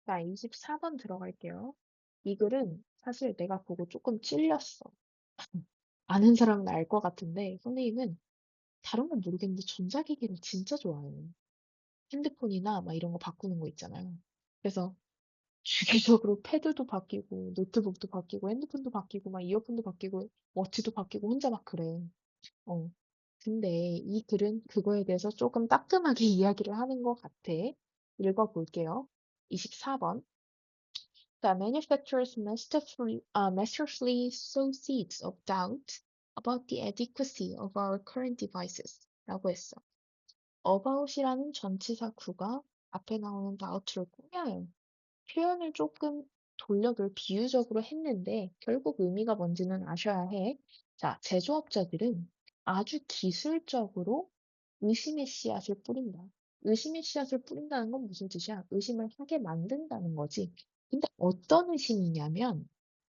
자, 24번 들어갈게요. 이 글은 사실 내가 보고 조금 찔렸어. 아는 사람은 알 것 같은데, 선생님은 다른 건 모르겠는데 전자기기를 진짜 좋아해요. 핸드폰이나 막 이런 거 바꾸는 거 있잖아요. 그래서 주기적으로 패드도 바뀌고, 노트북도 바뀌고, 핸드폰도 바뀌고, 막 이어폰도 바뀌고, 워치도 바뀌고, 혼자 막 그래. 어. 근데 이 글은 그거에 대해서 조금 따끔하게 이야기를 하는 것 같아. 읽어볼게요. 24번. The manufacturers masterfully sow seeds of doubt about the adequacy of our current devices. 라고 했어. about이라는 전치사 구가 앞에 나오는 doubt를 꾸며요. 표현을 조금 돌려볼 비유적으로 했는데 결국 의미가 뭔지는 아셔야 해. 자, 제조업자들은 아주 기술적으로 의심의 씨앗을 뿌린다. 의심의 씨앗을 뿌린다는 건 무슨 뜻이야? 의심을 하게 만든다는 거지. 근데 어떤 의심이냐면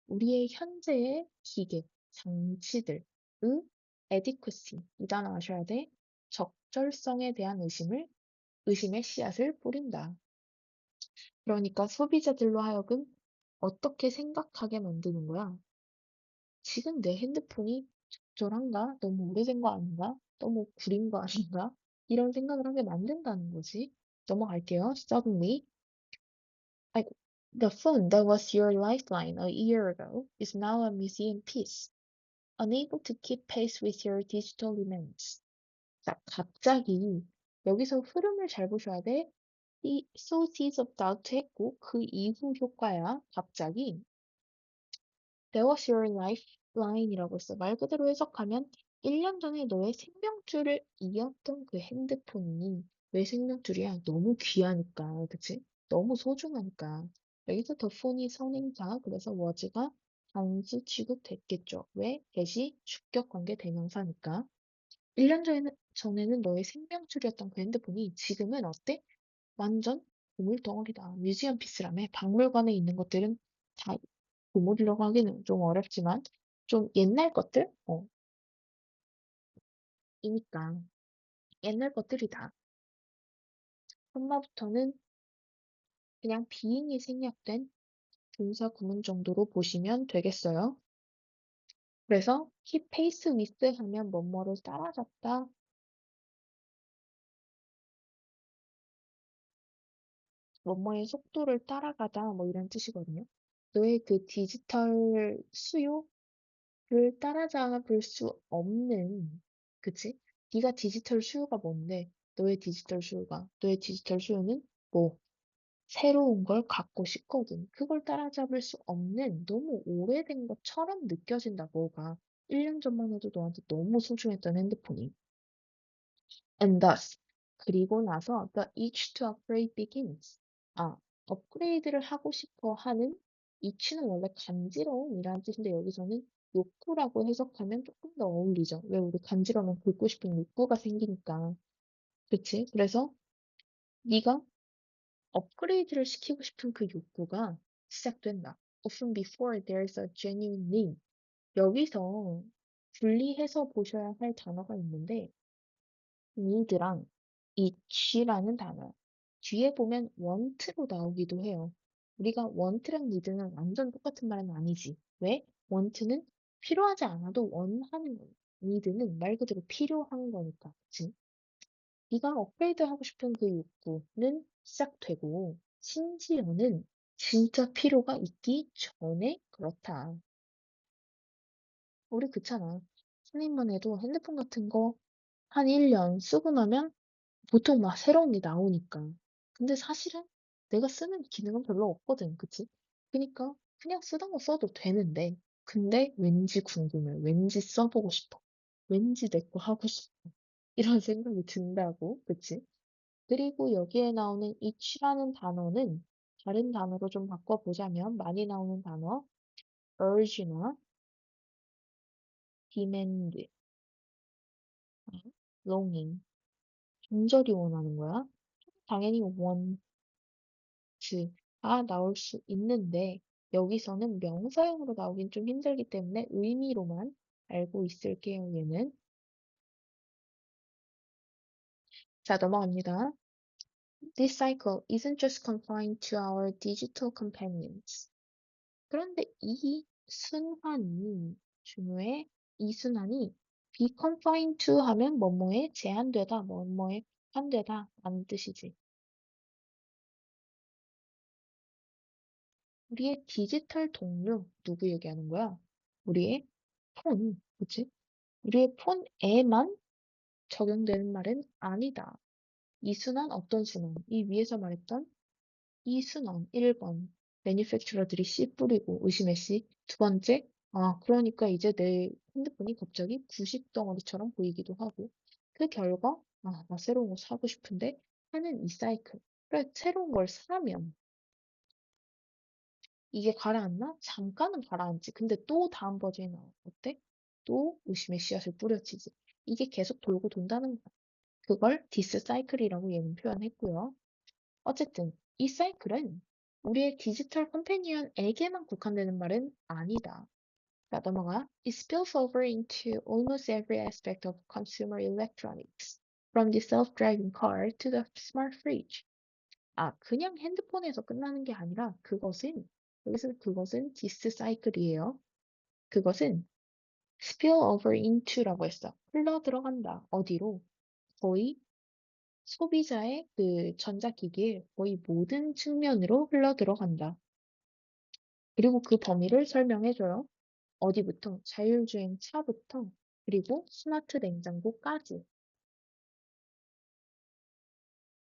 우리의 현재의 기계, 장치들의 adequacy, 이 단어 아셔야 돼. 적절성에 대한 의심의 씨앗을 뿌린다. 그러니까 소비자들로 하여금 어떻게 생각하게 만드는 거야? 지금 내 핸드폰이 적절한가? 너무 오래된 거 아닌가? 너무 구린 거 아닌가? 이런 생각을 하게 만든다는 거지. 넘어갈게요. Suddenly, 아이고, the phone that was your lifeline a year ago is now a museum piece, unable to keep pace with your digital demands. 자, 갑자기 여기서 흐름을 잘 보셔야 돼. 이 sources of doubt 했고 그 이후 효과야. 갑자기 That was your lifeline이라고 했어. 말 그대로 해석하면 1년 전에 너의 생명줄을 이었던 그 핸드폰이 왜 생명줄이야? 너무 귀하니까, 그치? 너무 소중하니까. 여기서 더 폰이 선행사, 그래서 was가 단수 취급됐겠죠. 왜? 대시 주격 관계 대명사니까. 1년 전에는 너의 생명줄이었던 그 핸드폰이 지금은 어때? 완전 보물덩어리다. 뮤지엄 피스라며. 박물관에 있는 것들은 다 보물이라고 하기는 좀 어렵지만 좀 옛날 것들? 이니까 옛날 것들이다. 콤마부터는 그냥 비잉이 생략된 분사 구문 정도로 보시면 되겠어요. 그래서 keep pace with 하면 뭐뭐를 따라잡다, 뭐뭐의 속도를 따라가다 뭐 이런 뜻이거든요. 너의 그 디지털 수요를 따라잡을 수 없는, 그치? 네가 디지털 수요가 뭔데? 너의 디지털 수요는 뭐 새로운 걸 갖고 싶거든. 그걸 따라잡을 수 없는 너무 오래된 것처럼 느껴진다, 뭐가. 1년 전만 해도 너한테 너무 소중했던 핸드폰이. And thus, 그리고 나서 the itch to upgrade begins. 아, 업그레이드를 하고 싶어 하는 itch는 원래 간지러움이라는 뜻인데 여기서는 욕구라고 해석하면 조금 더 어울리죠. 왜 우리 간지러우면 긁고 싶은 욕구가 생기니까. 그치? 그래서 네가 업그레이드를 시키고 싶은 그 욕구가 시작된다. Often before there's a genuine need. 여기서 분리해서 보셔야 할 단어가 있는데 need랑 itch라는 단어. 뒤에 보면 want로 나오기도 해요. 우리가 want랑 need는 완전 똑같은 말은 아니지. 왜? want는 필요하지 않아도 원하는 거예요. need는 말 그대로 필요한 거니까. 그치? 네가 업그레이드 하고 싶은 그 욕구는 시작되고 심지어는 진짜 필요가 있기 전에 그렇다. 우리 그렇잖아. 선생님만 해도 핸드폰 같은 거 한 1년 쓰고 나면 보통 막 새로운 게 나오니까. 근데 사실은 내가 쓰는 기능은 별로 없거든. 그치? 그니까 그냥 쓰던 거 써도 되는데 근데 왠지 궁금해. 왠지 써보고 싶어. 왠지 내 거 하고 싶어. 이런 생각이 든다고. 그치? 그리고 여기에 나오는 itch라는 단어는 다른 단어로 좀 바꿔보자면 많이 나오는 단어 urge나 demand, longing, 간절히 원하는 거야. 당연히 want가 나올 수 있는데 여기서는 명사형으로 나오긴 좀 힘들기 때문에 의미로만 알고 있을게요, 얘는. 자, 넘어갑니다. This cycle isn't just confined to our digital companions. 그런데 이 순환이 중요해. 이 순환이 be confined to 하면 뭐뭐에 제한되다, 뭐뭐에 한되다 라는 뜻이지. 우리의 디지털 동료 누구 얘기하는 거야? 우리의 폰, 그치? 우리의 폰에만 적용되는 말은 아니다. 이 순환 어떤 순환? 이 위에서 말했던 이 순환 1번 매니팩처러들이 씨 뿌리고 의심의 씨. 두 번째, 그러니까 이제 내 핸드폰이 갑자기 구식 덩어리처럼 보이기도 하고 그 결과 나 새로운 거 사고 싶은데 하는 이 사이클. 그래, 새로운 걸 사면 이게 가라앉나? 잠깐은 가라앉지. 근데 또 다음 버전이 나와. 어때? 또 의심의 씨앗을 뿌려치지. 이게 계속 돌고 돈다는 거야. 그걸 디스 사이클이라고 얘는 표현했고요. 어쨌든 이 사이클은 우리의 디지털 컴패니언에게만 국한되는 말은 아니다. 자, 넘어가. It spills over into almost every aspect of consumer electronics, from the self-driving car to the smart fridge. 그냥 핸드폰에서 끝나는 게 아니라 여기서 그것은 디스 사이클이에요. 그것은 spill over into라고 했어. 흘러 들어간다. 어디로? 거의 소비자의 그 전자기기의 거의 모든 측면으로 흘러 들어간다. 그리고 그 범위를 설명해줘요. 어디부터? 자율주행 차부터, 그리고 스마트 냉장고까지.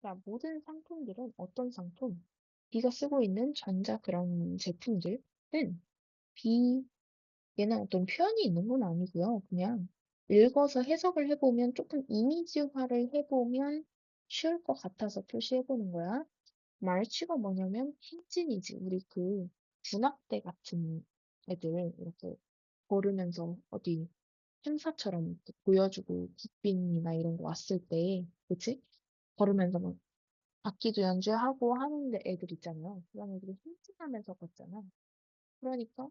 자, 모든 상품들은 어떤 상품? 네가 쓰고 있는 전자 그런 제품들은 비, 얘는 어떤 표현이 있는 건 아니고요. 그냥 읽어서 해석을 해보면 조금 이미지화를 해보면 쉬울 것 같아서 표시해보는 거야. 말취가 뭐냐면 행진이지. 우리 그 군악대 같은 애들 이렇게 걸으면서 어디 행사처럼 이렇게 보여주고 국빈이나 이런 거 왔을 때, 그치? 걸으면서 막 악기도 연주하고 하는데 애들 있잖아요. 그런 애들이 행진하면서 걷잖아. 그러니까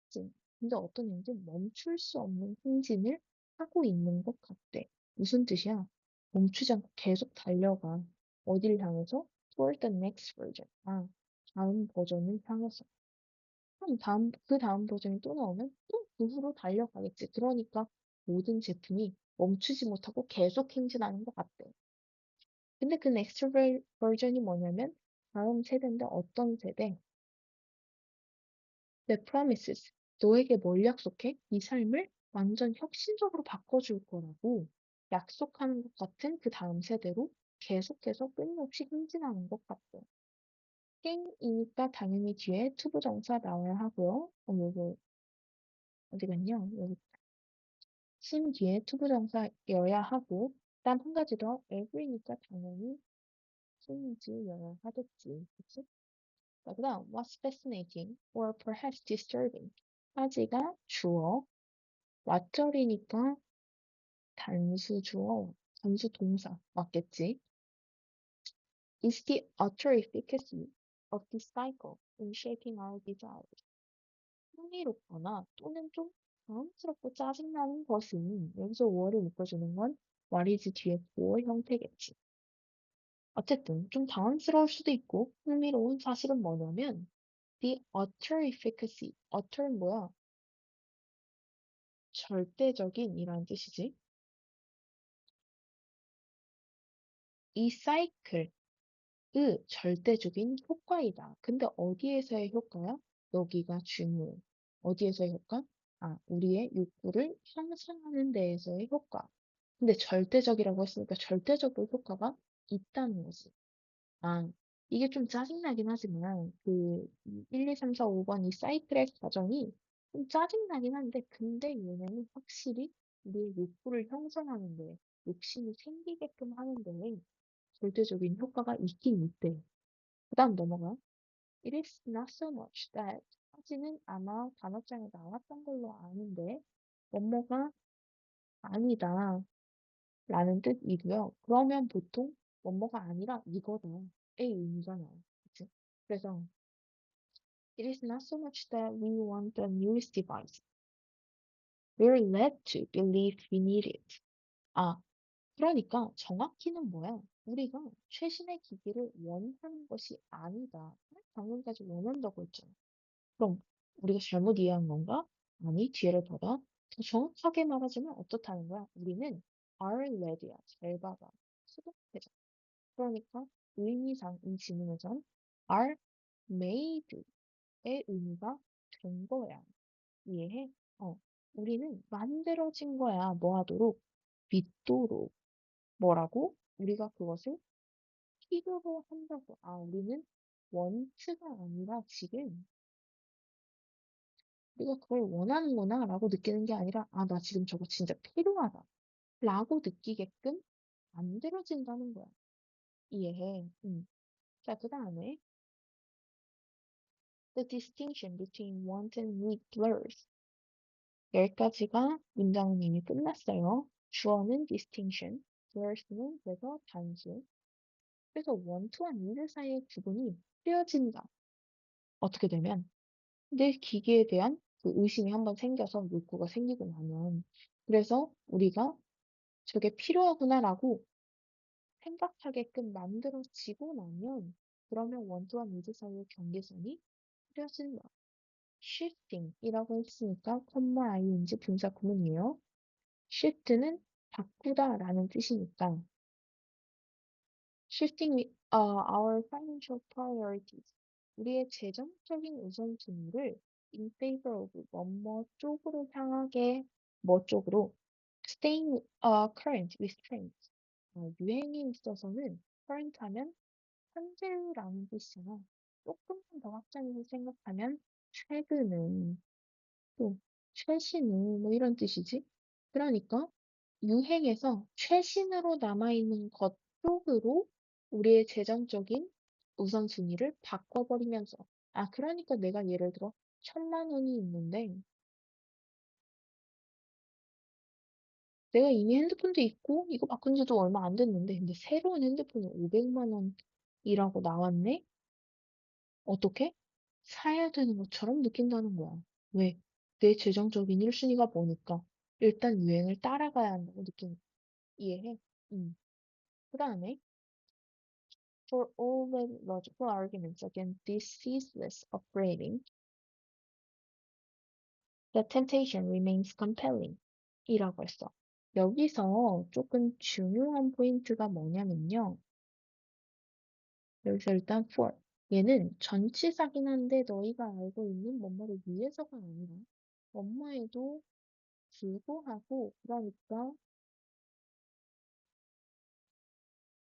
행진. 근데 어떤 행진? 멈출 수 없는 행진을 하고 있는 것 같대. 무슨 뜻이야? 멈추지 않고 계속 달려가. 어디를 향해서? Toward the next version. 다음 버전을 향해서. 그럼 그 다음 버전이 또 나오면 또 그 후로 달려가겠지. 그러니까 모든 제품이 멈추지 못하고 계속 행진하는 것 같대. 근데 그 next version이 뭐냐면 다음 세대인데 어떤 세대? The promises. 너에게 뭘 약속해? 이 삶을 완전 혁신적으로 바꿔줄 거라고 약속하는 것 같은 그 다음 세대로 계속해서 끊임없이 행진하는 것 같대. 행이니까 당연히 뒤에 투부정사 나와야 하고요. 요거 어디 갔냐? 여기 신 뒤에 투부정사여야 하고 단 한 가지 더 every니까 당연히 신이지여야 하겠지. 그치? 자, 그다음 what's fascinating or perhaps disturbing 까지가 주어 왓절이니까 단수 주어 단수 동사 맞겠지? is the utter efficacy of this cycle in shaping our desires. 흥미롭거나 또는 좀 당황스럽고 짜증나는 것은 여기서 월을 묶어주는 건 what is 뒤에 보어 형태겠지. 어쨌든 좀 당황스러울 수도 있고 흥미로운 사실은 뭐냐면 the utter efficacy, utter는 뭐야? 절대적인 이라는 뜻이지. 이 사이클의 절대적인 효과이다. 근데 어디에서의 효과야? 여기가 중요해. 어디에서의 효과? 우리의 욕구를 향상하는 데에서의 효과. 근데 절대적이라고 했으니까 절대적으로 효과가 있다는 거지. 아, 이게 좀 짜증나긴 하지만, 1, 2, 3, 4, 5번 이 사이클의 과정이 좀 짜증나긴 한데, 근데 얘네는 확실히 우리의 욕구를 형성하는데, 욕심이 생기게끔 하는데, 절대적인 효과가 있긴 있대. 그 다음 넘어가. It is not so much that 까지는 아마 단어장에 나왔던 걸로 아는데, 뭐뭐가 아니다. 라는 뜻이고요. 그러면 보통 뭐뭐가 아니라 이거다의 의미가 나와요. 그치? 그래서 it is not so much that we want the newest device. We're led to believe we need it. 그러니까 정확히는 뭐야? 우리가 최신의 기기를 원하는 것이 아니다. 방금까지 원한다고 했잖아. 그럼 우리가 잘못 이해한 건가? 아니, 뒤에를 봐봐. 더 정확하게 말하자면 어떻다는 거야? 우리는 are ready야. 잘 봐봐. 수동태잖아. 그러니까 의미상 이 지문에선 are made의 의미가 된 거야. 이해해? 어. 우리는 만들어진 거야. 뭐 하도록? 믿도록. 뭐라고? 우리가 그것을 필요로 한다고. 아, 우리는 원트가 아니라 지금 우리가 그걸 원하는구나 라고 느끼는 게 아니라 아, 나 지금 저거 진짜 필요하다 라고 느끼게끔 만들어진다는 거야. 이해해? 자, 그 다음에 the distinction between want and need blurs. 여기까지가 문장은 이미 끝났어요. 주어는 distinction, blurs는 그래서 단수. 그래서 want와 need 사이의 구분이 흐려진다. 어떻게 되면 내 기계에 대한 그 의심이 한번 생겨서 욕구가 생기고 나면 그래서 우리가 저게 필요하구나라고 생각하게끔 만들어지고 나면 그러면 원투와 미드 사이의 경계선이 흐려진다. shifting이라고 했으니까 컴마 ing 분사 구문이에요. shift는 바꾸다라는 뜻이니까 shifting our financial priorities 우리의 재정적인 우선순위를 in favor of 뭐뭐 쪽으로 향하게 뭐 쪽으로 staying current with trends 유행에 있어서는 current 하면 현재라는 뜻이잖아. 조금만 더 확장해서 생각하면 최근은 또 최신은 뭐 이런 뜻이지. 그러니까 유행에서 최신으로 남아있는 것 쪽으로 우리의 재정적인 우선순위를 바꿔버리면서 아 그러니까 내가 예를 들어 1,000만 원이 있는데 내가 이미 핸드폰도 있고 이거 바꾼 지도 얼마 안 됐는데 근데 새로운 핸드폰이 500만 원이라고 나왔네? 어떻게? 사야 되는 것처럼 느낀다는 거야. 왜? 내 재정적인 1순위가 뭐니까 일단 유행을 따라가야 한다고 느끼는 거야. 이해해? 그 다음에 For all the logical arguments against this ceaseless upgrading, the temptation remains compelling 이라고 했어. 여기서 조금 중요한 포인트가 뭐냐면요. 여기서 일단 for 얘는 전치사긴 한데 너희가 알고 있는 뭐뭐를 위해서가 아니라 뭐뭐에도 불구하고 그러니까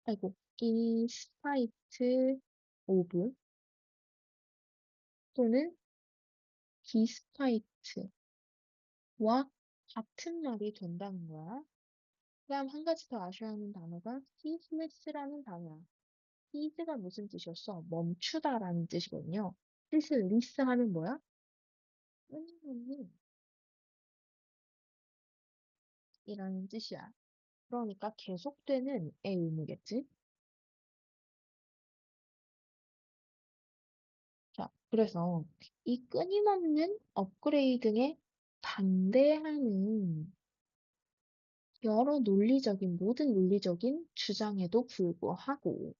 아이고 in spite of 또는 despite와 같은 말이 된다는 거야. 그다음 한 가지 더 아셔야 하는 단어가 ceaseless라는 단어야. cease가 무슨 뜻이었어? 멈추다라는 뜻이거든요. ceaseless 하면 뭐야? 끊임없는 이라는 뜻이야. 그러니까 계속되는 의 의미겠지? 자, 그래서 이 끊임없는 업그레이드에 반대하는 여러 논리적인, 모든 논리적인 주장에도 불구하고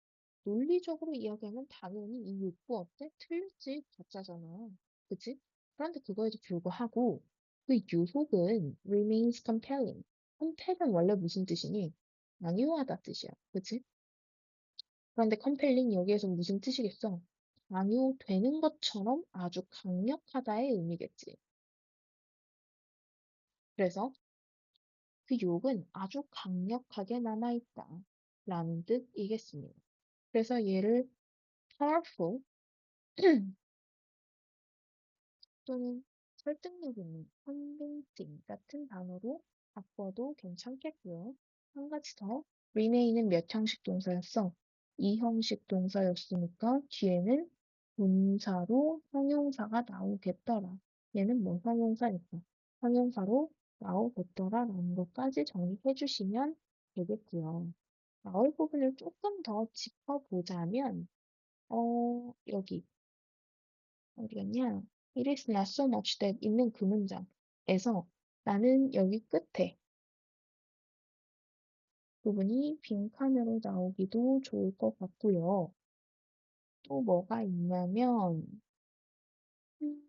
논리적으로 이야기하면 당연히 이 욕구 어때? 틀렸지, 가짜잖아. 그치? 그런데 그거에도 불구하고 그 유혹은 remains compelling. compel은 원래 무슨 뜻이니? 강요하다 뜻이야. 그치? 그런데 compelling 여기에서 무슨 뜻이겠어? 강요되는 것처럼 아주 강력하다의 의미겠지. 그래서 그 욕은 아주 강력하게 남아있다. 라는 뜻이겠습니다. 그래서 얘를 powerful 또는 설득력 있는 convincing 같은 단어로 바꿔도 괜찮겠고요. 한 가지 더. remain은 몇 형식 동사였어? 2형식 동사였으니까 뒤에는 분사로 형용사가 나오겠더라. 얘는 뭐 형용사니까. 형용사로 나오겠더라라는 것까지 정리해 주시면 되겠고요. 나올 부분을 조금 더 짚어보자면, 여기, 어디였냐? It is not so much that 있는 그 문장에서 나는 여기 끝에 부분이 빈칸으로 나오기도 좋을 것 같고요. 또 뭐가 있냐면, 음,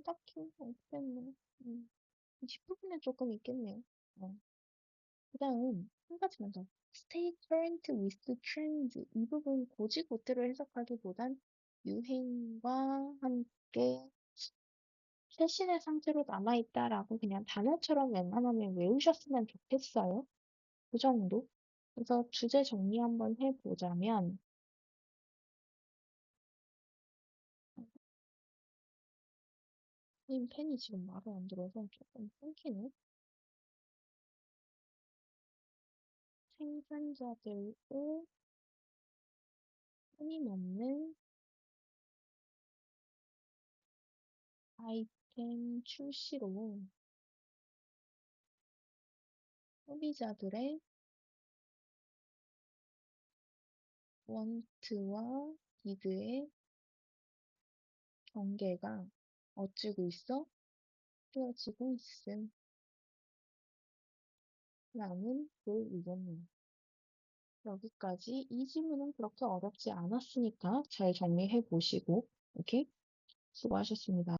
딱히 없겠네. 20부분에 조금 있겠네요. 그 다음, 한 가지만 더. Stay current with the trends. 이 부분 고지고대로 해석하기보단 유행과 함께 최신의 상태로 남아있다라고 그냥 단어처럼 웬만하면 외우셨으면 좋겠어요. 그 정도. 그래서 주제 정리 한번 해보자면, 님 펜이 지금 말을 안 들어서 조금 끊기네. 생산자들의 끊임없는 아이템 출시로 소비자들의 원트와 니드의 경계가 어찌고 있어? 흐려지고 있음. 라는 그 의견이에요. 여기까지 이 질문은 그렇게 어렵지 않았으니까 잘 정리해 보시고, 오케이? 수고하셨습니다.